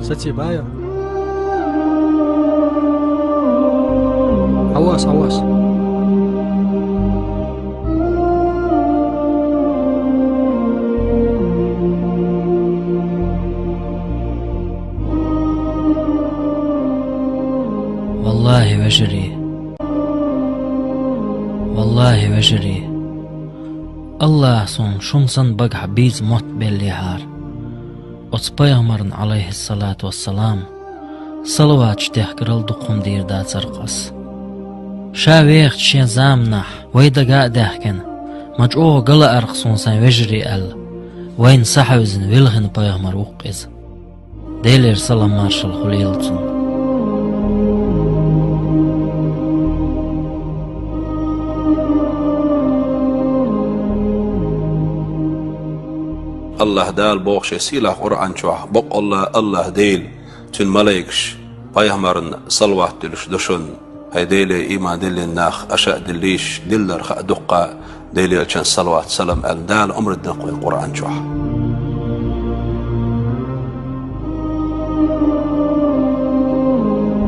ستي بايا حواس والله وجري الله صون شمسن بقع بيز موت بالليهار وتبيغمرن عليه الصلاة والسلام صلوات تحكرل دقم دير دا ترقص شاويخ تشين زامنح ويدا قا داحكن مجعوه قلا أرقصون سان وجري وين صحوزن ويلغن بيغمر وقز ديلير سلام مارشال خليلتون الله دال بوخش سيلا قرآن شوح بق الله ديل تن ملايكش بايهمرن صلوات دلش دشن هاي ديلي إيمان ديلي الناخ أشاء دليش دلر خا دقا ديلي أشان صلوات سلام دال أمر الدنقوي قرآن شوح